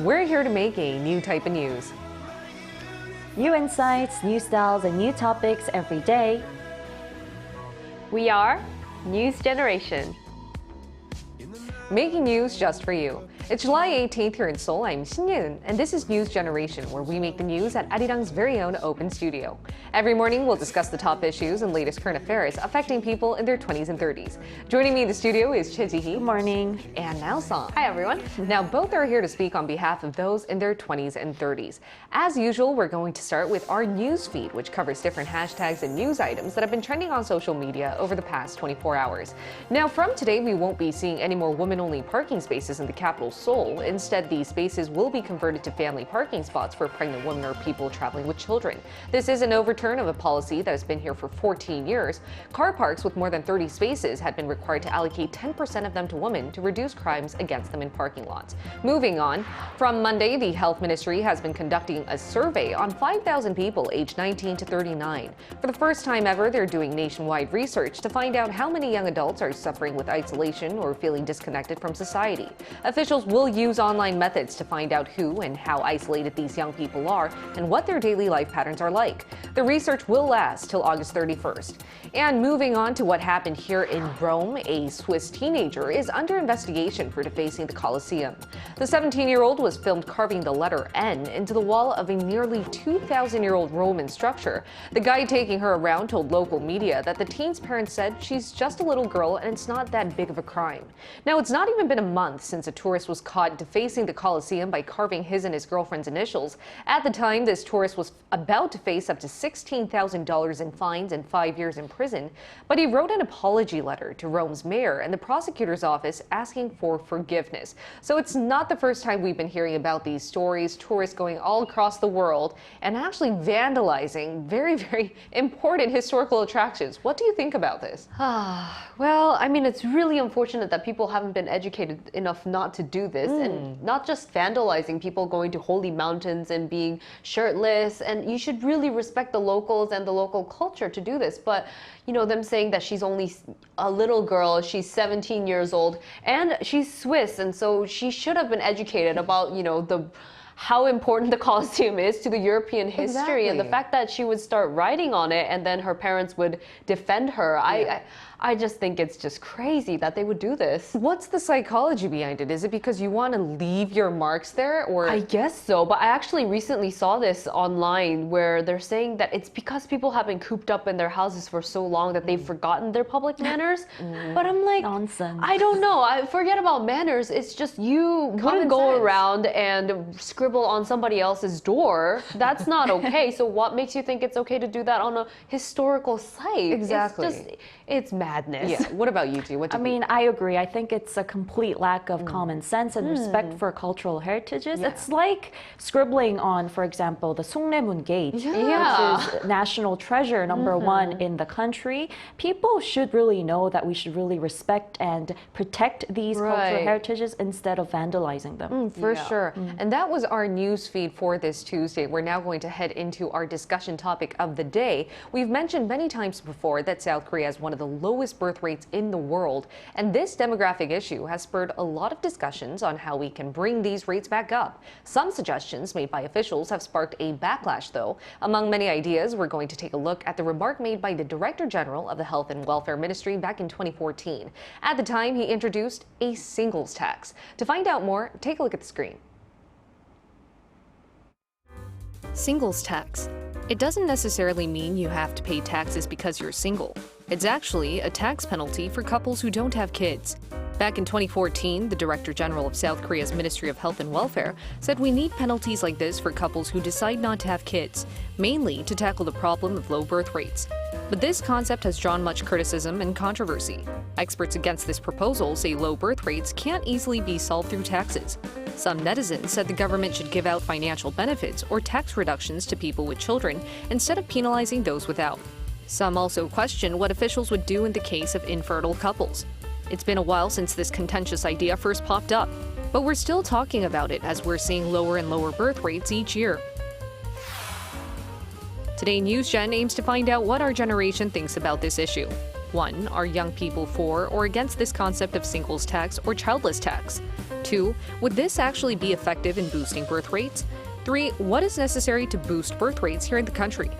We're here to make a new type of news. New insights, new styles, and new topics every day. We are News Generation. Making news just for you. It's July 18th here in Seoul. I'm Shin-Yun, and this is News Generation, where we make the news at Arirang's very own open studio. Every morning, we'll discuss the top issues and latest current affairs affecting people in their 20s and 30s. Joining me in the studio is Choi Ji-hee. Good morning. And Nao-song. Hi, everyone. Now, both are here to speak on behalf of those in their 20s and 30s. As usual, we're going to start with our news feed, which covers different hashtags and news items that have been trending on social media over the past 24 hours. Now, from today, we won't be seeing any more women-only parking spaces in the capital, Seoul. Instead, these spaces will be converted to family parking spots for pregnant women or people traveling with children. This is an overturn of a policy that has been here for 14 years. Car parks with more than 30 spaces had been required to allocate 10% of them to women to reduce crimes against them in parking lots. Moving on, from Monday, the Health Ministry has been conducting a survey on 5,000 people aged 19 to 39. For the first time ever, they're doing nationwide research to find out how many young adults are suffering with isolation or feeling disconnected from society. Officials will use online methods to find out who and how isolated these young people are and what their daily life patterns are like. The research will last till August 31st. And moving on to what happened here in Rome, a Swiss teenager is under investigation for defacing the Colosseum. The 17-year-old was filmed carving the letter N into the wall of a nearly 2,000-year-old Roman structure. The guy taking her around told local media that the teen's parents said she's just a little girl and it's not that big of a crime. Now, it's not even been a month since a tourist was caught defacing the Colosseum by carving his and his girlfriend's initials. At the time, this tourist was about to face up to $16,000 in fines and 5 years in prison, but he wrote an apology letter to Rome's mayor and the prosecutor's office asking for forgiveness. So it's not the first time we've been hearing about these stories, tourists going all across the world and actually vandalizing very, very important historical attractions. What do you think about this? Well, I mean, it's really unfortunate that people haven't been educated enough not to do this, and not just vandalizing, people going to holy mountains and being shirtless. And you should really respect the locals and the local culture to do this. But, you know, them saying that she's only a little girl, she's 17 years old, and she's Swiss, and so she should have been educated about, you know, how important the Colosseum is to the European history. And the fact that she would start writing on it and then her parents would defend her. I just think it's just crazy that they would do this. What's the psychology behind it? Is it because you want to leave your marks there, or? I guess so, but I actually recently saw this online where they're saying that it's because people have been cooped up in their houses for so long that they've forgotten their public manners. But I'm like, Nonsense. I don't know. I forget about manners. It's just you wouldn't go around and scribble on somebody else's door. That's not okay. So what makes you think it's okay to do that on a historical site? Exactly. It's madness. Yeah. What about you two? I mean, I agree. I think it's a complete lack of common sense and respect for cultural heritages. It's like scribbling on, for example, the Sungnaemun Gate, which is national treasure #1 in the country. People should really know that we should really respect and protect these cultural heritages instead of vandalizing them. For sure. And that was our news feed for this Tuesday. We're now going to head into our discussion topic of the day. We've mentioned many times before that South Korea has one of the lowest birth rates in the world, and this demographic issue has spurred a lot of discussions on how we can bring these rates back up. Some suggestions made by officials have sparked a backlash, though. Among many ideas, we're going to take a look at the remark made by the Director General of the Health and Welfare Ministry back in 2014. At the time, he introduced a singles tax. To find out more, take a look at the screen. Singles tax. It doesn't necessarily mean you have to pay taxes because you're single. It's actually a tax penalty for couples who don't have kids. Back in 2014, the Director General of South Korea's Ministry of Health and Welfare said we need penalties like this for couples who decide not to have kids, mainly to tackle the problem of low birth rates. But this concept has drawn much criticism and controversy. Experts against this proposal say low birth rates can't easily be solved through taxes. Some netizens said the government should give out financial benefits or tax reductions to people with children instead of penalizing those without. Some also question what officials would do in the case of infertile couples. It's been a while since this contentious idea first popped up, but we're still talking about it as we're seeing lower and lower birth rates each year. Today, NewsGen aims to find out what our generation thinks about this issue. 1. Are young people for or against this concept of singles tax or childless tax? 2. Would this actually be effective in boosting birth rates? 3. What is necessary to boost birth rates here in the country?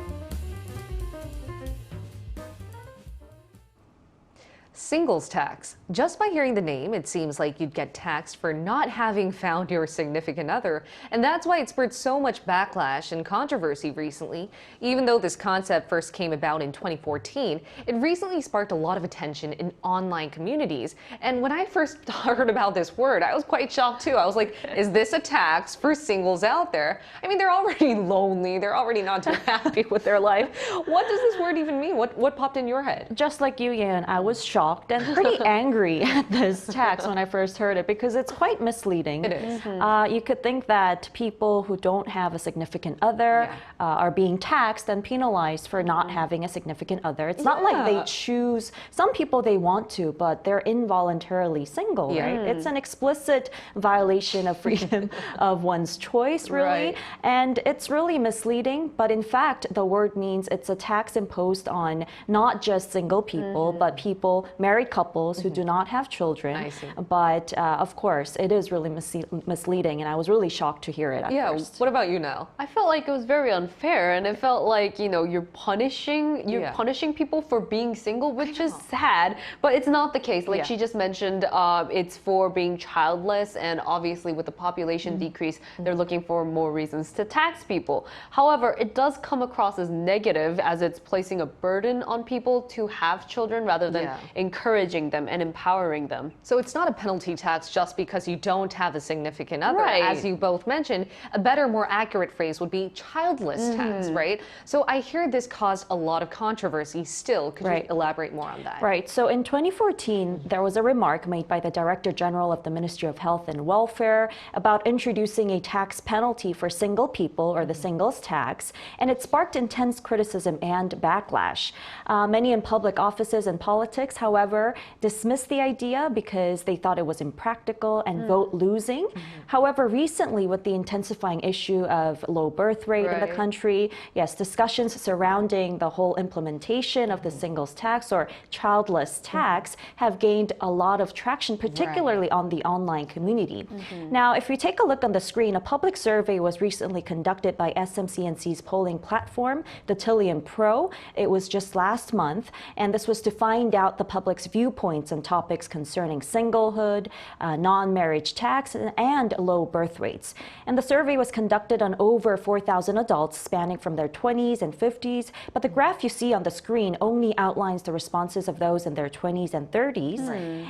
Singles tax. Just by hearing the name, it seems like you'd get taxed for not having found your significant other, and that's why it spurred so much backlash and controversy recently. Even though this concept first came about in 2014, it recently sparked a lot of attention in online communities. And when I first heard about this word, I was quite shocked too. I was like, is this a tax for singles out there? I mean, they're already lonely, they're already not too happy with their life. What does this word even mean? What popped in your head? Just like you, Yan, I was shocked and pretty angry at this tax when I first heard it because it's quite misleading. It is. You could think that people who don't have a significant other are being taxed and penalized for not having a significant other. It's not like they choose. Some people, they want to, but they're involuntarily single, right? It's an explicit violation of freedom of one's choice, really. Right. And it's really misleading, but in fact, the word means it's a tax imposed on not just single people, but people, married couples who do not have children. I see. But of course, it is really misleading, and I was really shocked to hear it at first. What about you now? I felt like it was very unfair, and it felt like, you know, you're punishing people for being single, which is sad, but it's not the case. Like she just mentioned, it's for being childless, and obviously with the population decrease, they're looking for more reasons to tax people. However, it does come across as negative, as it's placing a burden on people to have children rather than encouraging them and empowering them. So it's not a penalty tax just because you don't have a significant other. Right. As you both mentioned, a better, more accurate phrase would be childless tax, right? So I hear this caused a lot of controversy still. Could you elaborate more on that? Right. So in 2014, there was a remark made by the Director General of the Ministry of Health and Welfare about introducing a tax penalty for single people, or the singles tax, and it sparked intense criticism and backlash. Many in public offices and politics, however, dismissed the idea because they thought it was impractical and vote losing. However, recently, with the intensifying issue of low birth rate in the country, yes, discussions surrounding the whole implementation of the singles tax or childless tax have gained a lot of traction, particularly on the online community. Now, if you take a look on the screen, a public survey was recently conducted by SMCNC's polling platform, Datillion Pro. It was just last month, and this was to find out the public's viewpoints on topics concerning singlehood, non-marriage tax, and low birth rates. And the survey was conducted on over 4,000 adults spanning from their 20s and 50s, but the graph you see on the screen only outlines the responses of those in their 20s and 30s.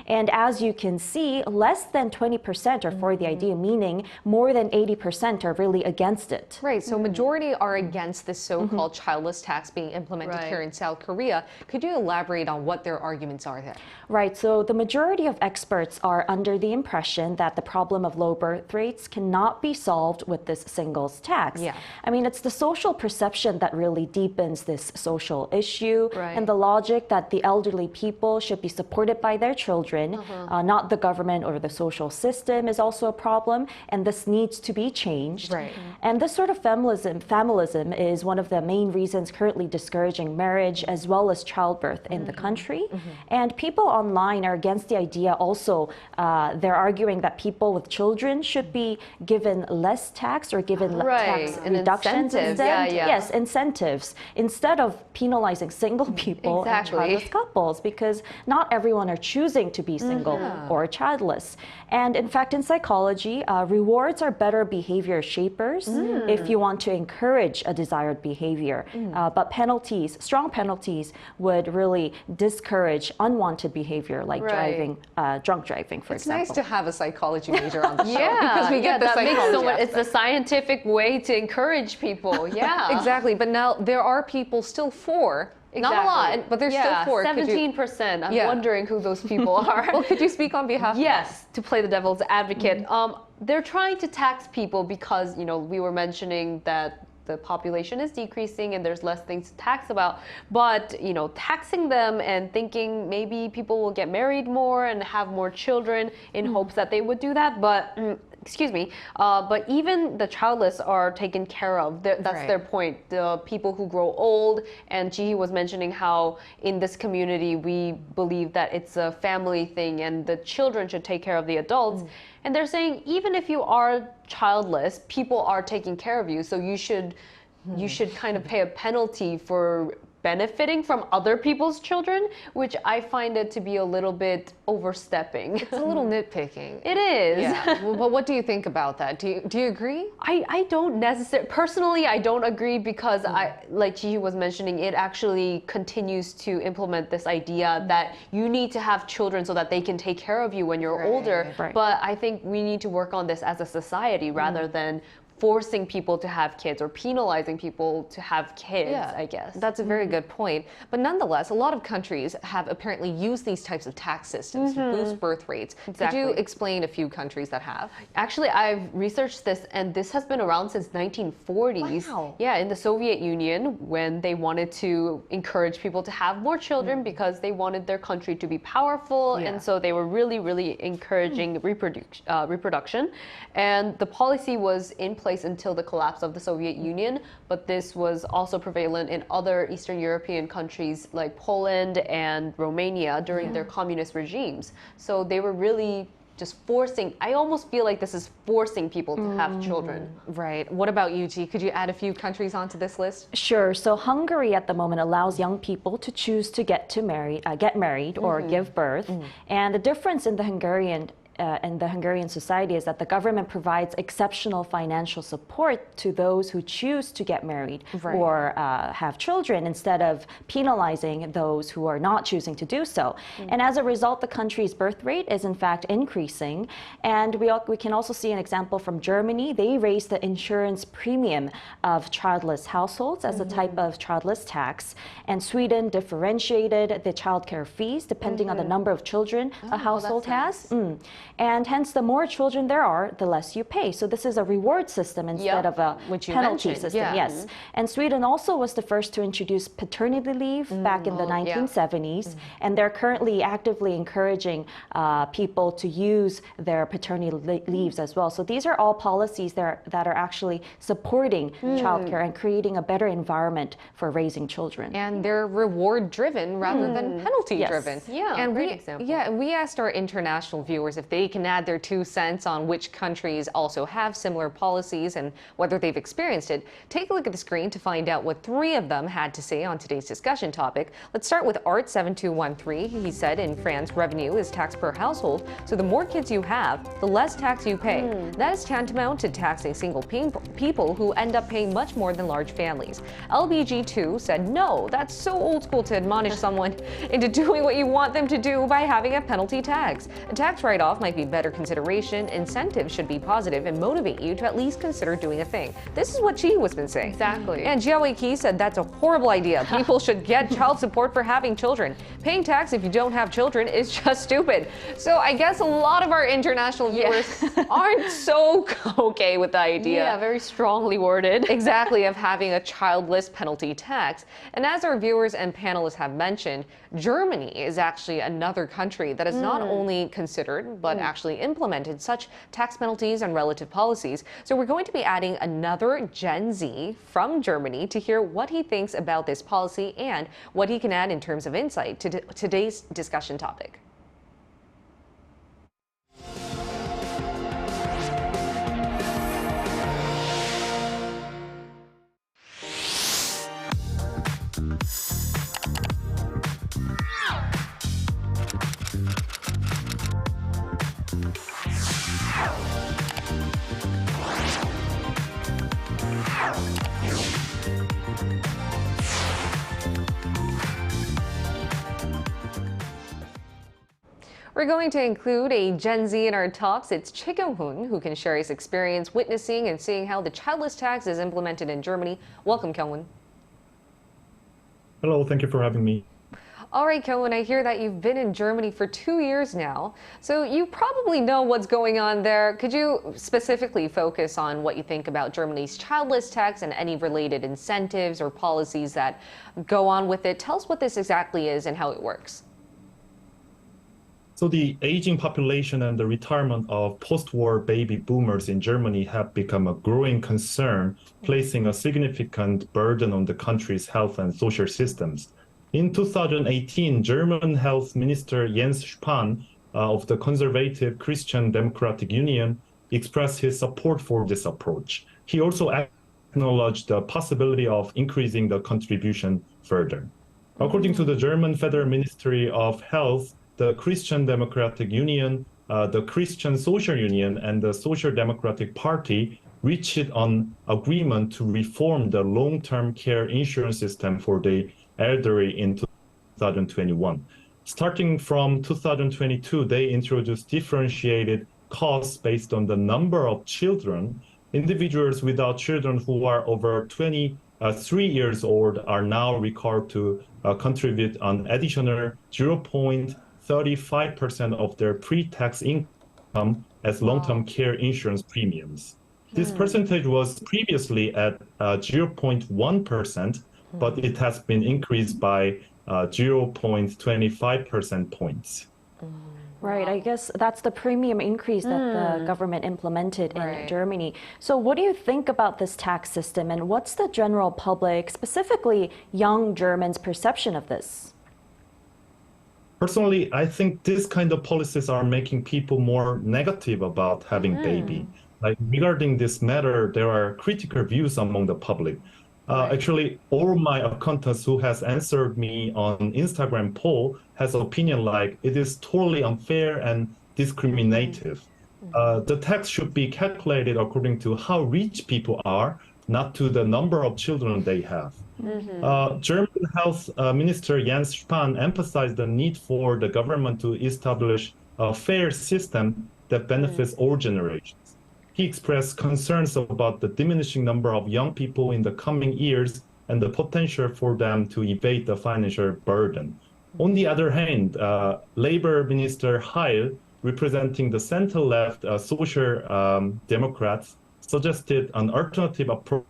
And as you can see, less than 20% are for the idea, meaning more than 80% are really against it. Right, so majority are against this so-called childless tax being implemented here in South Korea. Could you elaborate on what their arguments are there? Right, so the majority of experts are under the impression that the problem of low birth rates cannot be solved with this singles tax. I mean, it's the social perception that really deepens this social issue, and the logic that the elderly people should be supported by their children, not the government or the social system, is also a problem, and this needs to be changed. And this sort of familism is one of the main reasons currently discouraging marriage as well as childbirth in the country. And people online are against the idea also. They're arguing that people with children should be given less tax or given tax reductions instead. Yes, incentives, instead of penalizing single people and childless couples, because not everyone are choosing to be single or childless. And in fact, in psychology, rewards are better behavior shapers if you want to encourage a desired behavior. But penalties, strong penalties, would really discourage unwanted behavior, like driving, drunk driving, for example. It's nice to have a psychology major on the show because we get the psychology. It's the scientific way to encourage people. Exactly. But now there are people still for. Not a lot, but they're still for. 17%. I'm wondering who those people are. Well, could you speak on behalf of Yes, to play the devil's advocate. They're trying to tax people because, you know, we were mentioning that the population is decreasing and there's less things to tax about. But, you know, taxing them and thinking maybe people will get married more and have more children in hopes that they would do that. But excuse me, but even the childless are taken care of. That's Right. their point. The people who grow old, and Jihi was mentioning how in this community we believe that it's a family thing and the children should take care of the adults. And they're saying even if you are childless, people are taking care of you, so you should kind of pay a penalty for benefiting from other people's children, which I find it to be a little bit overstepping. It's a little nitpicking. It is. Yeah. Well, but what do you think about that? Do you agree? I don't necessarily, personally, I don't agree because like Jihi was mentioning, it actually continues to implement this idea that you need to have children so that they can take care of you when you're older. Right. But I think we need to work on this as a society rather than forcing people to have kids or penalizing people to have kids, I guess. That's a very good point. But nonetheless, a lot of countries have apparently used these types of tax systems to boost birth rates. Exactly. Could you explain a few countries that have? Actually, I've researched this, and this has been around since 1940s. Wow. Yeah, in the Soviet Union, when they wanted to encourage people to have more children because they wanted their country to be powerful, and so they were really, really encouraging reproduction. And the policy was in place until the collapse of the Soviet Union, but this was also prevalent in other Eastern European countries like Poland and Romania during their communist regimes. So they were really just forcing, I almost feel like this is forcing people to have children. Right. What about you, G? Could you add a few countries onto this list? Sure. So Hungary at the moment allows young people to choose to get married or give birth. And the difference in the Hungarian society is that the government provides exceptional financial support to those who choose to get married or have children instead of penalizing those who are not choosing to do so. And as a result, the country's birth rate is in fact increasing. And we can also see an example from Germany. They raised the insurance premium of childless households as a type of childless tax. And Sweden differentiated the childcare fees depending on the number of children a household has. And hence, the more children there are, the less you pay. So this is a reward system instead of a penalty system. Yes. And Sweden also was the first to introduce paternity leave back in the 1970s. And they're currently actively encouraging people to use their paternity leaves as well. So these are all policies that are actually supporting childcare and creating a better environment for raising children. And they're reward driven rather than penalty driven. Yeah, and great example. Yeah, and we asked our international viewers if they can add their 2 cents on which countries also have similar policies and whether they've experienced it. Take a look at the screen to find out what 3 of them had to say on today's discussion topic. Let's start with Art7213. He said in France, revenue is tax per household, so the more kids you have, the less tax you pay. That is tantamount to taxing single people who end up paying much more than large families. LBG2 said, no, that's so old school to admonish someone into doing what you want them to do by having a penalty tax. A tax write-off might be better consideration. Incentives should be positive and motivate you to at least consider doing a thing. This is what she has been saying. Exactly. And Jiawei Ki said that's a horrible idea. People should get child support for having children. Paying tax if you don't have children is just stupid. So I guess a lot of our international viewers aren't so okay with the idea. Yeah, very strongly worded. Exactly, of having a childless penalty tax. And as our viewers and panelists have mentioned, Germany is actually another country that has not only considered, but actually implemented such tax penalties and relative policies. So we're going to be adding another Gen Z from Germany to hear what he thinks about this policy and what he can add in terms of insight to today's discussion topic. We're going to include a Gen Z in our talks. It's Choi Kyung-hoon, who can share his experience witnessing and seeing how the childless tax is implemented in Germany. Welcome, Kyung-hoon. Hello, thank you for having me. All right, Kyung-hoon, I hear that you've been in Germany for 2 years now, so you probably know what's going on there. Could you specifically focus on what you think about Germany's childless tax and any related incentives or policies that go on with it? Tell us what this exactly is and how it works. So the aging population and the retirement of post-war baby boomers in Germany have become a growing concern, placing a significant burden on the country's health and social systems. In 2018, German Health Minister Jens Spahn of the conservative Christian Democratic Union expressed his support for this approach. He also acknowledged the possibility of increasing the contribution further. According to the German Federal Ministry of Health, the Christian Democratic Union, the Christian Social Union, and the Social Democratic Party reached an agreement to reform the long-term care insurance system for the elderly in 2021. Starting from 2022, they introduced differentiated costs based on the number of children. Individuals without children who are over 23 years old are now required to contribute an additional 0.35% of their pre-tax income as long-term care insurance premiums. This percentage was previously at 0.1%, but it has been increased by 0.25% points. Right, I guess that's the premium increase that the government implemented in Germany. So what do you think about this tax system, and what's the general public, specifically young Germans' perception of this? Personally, I think this kind of policies are making people more negative about having baby. Like regarding this matter, there are critical views among the public. Actually, all my acquaintances who has answered me on Instagram poll has opinion like it is totally unfair and discriminative. The tax should be calculated according to how rich people are, not to the number of children they have. German Health Minister Jens Spahn emphasized the need for the government to establish a fair system that benefits all generations. He expressed concerns about the diminishing number of young people in the coming years and the potential for them to evade the financial burden. On the other hand, Labor Minister Heil, representing the center-left Social Democrats, suggested an alternative approach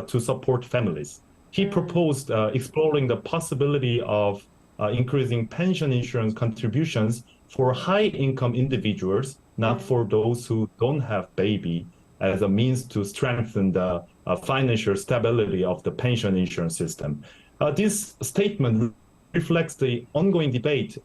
to support families. He proposed exploring the possibility of increasing pension insurance contributions for high-income individuals, not for those who don't have baby, as a means to strengthen the financial stability of the pension insurance system. This statement reflects the ongoing debate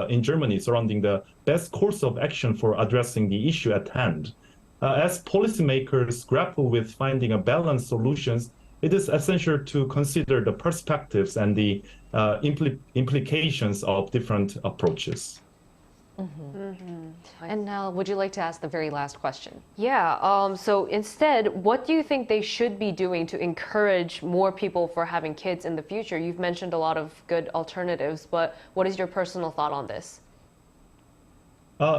in Germany surrounding the best course of action for addressing the issue at hand. As policymakers grapple with finding a balanced solutions, it is essential to consider the perspectives and the implications of different approaches. And now, would you like to ask the very last question? Yeah, so instead, what do you think they should be doing to encourage more people for having kids in the future? You've mentioned a lot of good alternatives, but what is your personal thought on this?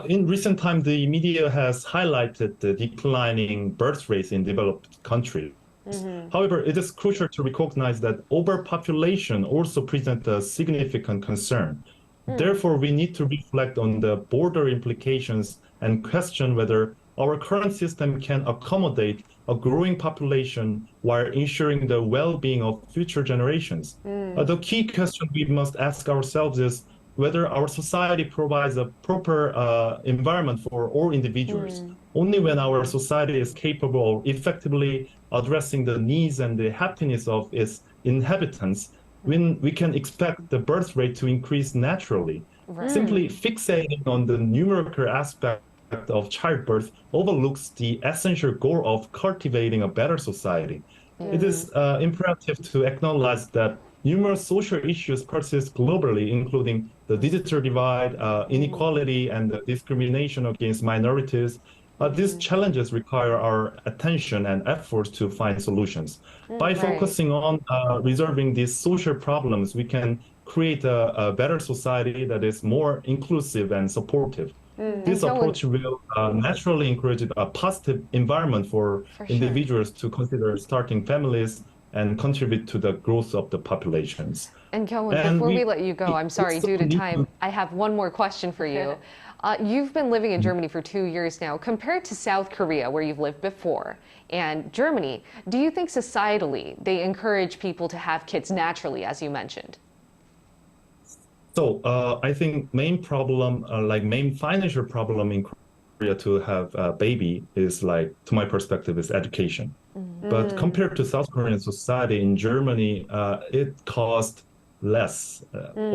In recent time, the media has highlighted the declining birth rates in developed countries. However, it is crucial to recognize that overpopulation also presents a significant concern. Therefore, we need to reflect on the broader implications and question whether our current system can accommodate a growing population while ensuring the well-being of future generations. The key question we must ask ourselves is whether our society provides a proper environment for all individuals. Only when our society is capable of effectively addressing the needs and the happiness of its inhabitants, when we can expect the birth rate to increase naturally. Simply fixating on the numerical aspect of childbirth overlooks the essential goal of cultivating a better society. It is imperative to acknowledge that numerous social issues persist globally, including the digital divide, inequality, and the discrimination against minorities. These challenges require our attention and efforts to find solutions. By focusing on resolving these social problems, we can create a better society that is more inclusive and supportive. This approach will naturally encourage a positive environment for individuals to consider starting families and contribute to the growth of the populations. And Kyung-won, before we let you go, I'm sorry, due to time, I have one more question for you. You've been living in Germany for 2 years now. Compared to South Korea, where you've lived before, and Germany, do you think societally they encourage people to have kids naturally, as you mentioned? So I think main problem, like main financial problem in Korea to have a baby is like, to my perspective, is education. But compared to South Korean society in Germany, it costs less.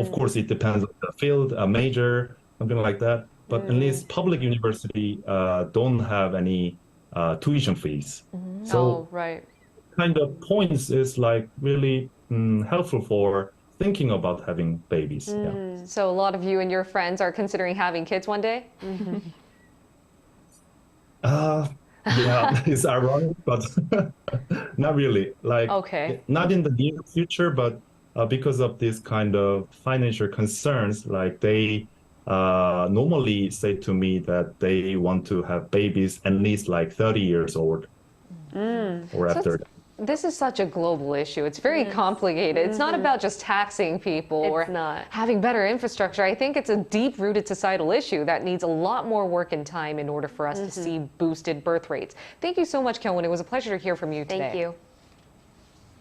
Of course, it depends on the field, a major, something like that. But at least public university don't have any tuition fees. So Oh, right. kind of points is like really helpful for thinking about having babies. Yeah. So a lot of you and your friends are considering having kids one day? Yeah, it's ironic, but not really. Like, Okay. not in the near future, but because of this kind of financial concerns, like they normally say to me that they want to have babies at least like 30 years old or after that. This is such a global issue. It's very complicated. It's not about just taxing people or It's not. having better infrastructure. I think it's a deep-rooted societal issue that needs a lot more work and time in order for us to see boosted birth rates. Thank you so much, Kyungwon. It was a pleasure to hear from you today. Thank you.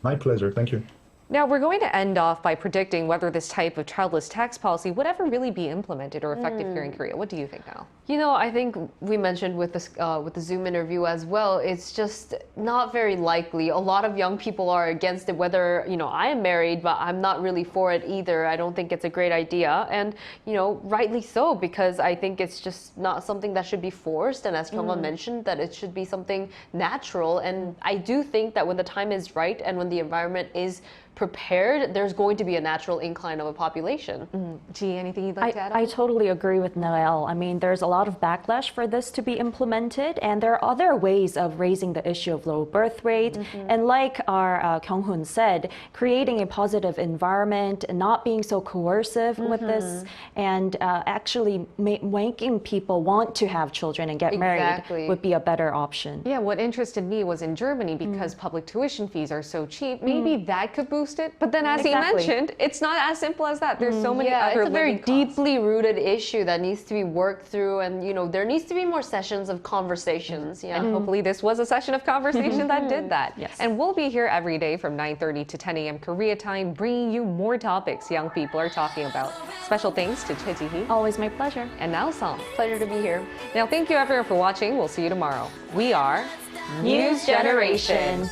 My pleasure. Thank you. Now, we're going to end off by predicting whether this type of childless tax policy would ever really be implemented or effective here in Korea. What do you think, Al? You know, I think we mentioned with this with the Zoom interview as well. It's just not very likely. A lot of young people are against it. Whether I am married, but I'm not really for it either. I don't think it's a great idea, and rightly so, because I think it's just not something that should be forced. And as Kyungwon mentioned, that it should be something natural. And I do think that when the time is right and when the environment is prepared, there's going to be a natural incline of a population. G, anything you'd like to add on? I totally agree with Noelle. I mean, there's a lot of backlash for this to be implemented, and there are other ways of raising the issue of low birth rate. And like our Kyung-hoon said, creating a positive environment, and not being so coercive with this, and actually making people want to have children and get Exactly. married would be a better option. Yeah, what interested me was in Germany, because public tuition fees are so cheap, maybe that could boost it. But then, as he Exactly. mentioned, it's not as simple as that. There's so many other it's a very living costs. deeply rooted issue that needs to be worked through, and there needs to be more sessions of conversations. Yeah. And hopefully this was a session of conversation that did that. Yes. And we'll be here every day from 9:30 to 10 a.m. Korea time, bringing you more topics young people are talking about. Special thanks to Choi Ji-hee Always my pleasure. and Nao Song. Pleasure to be here. Now, thank you everyone for watching. We'll see you tomorrow. We are News Generation.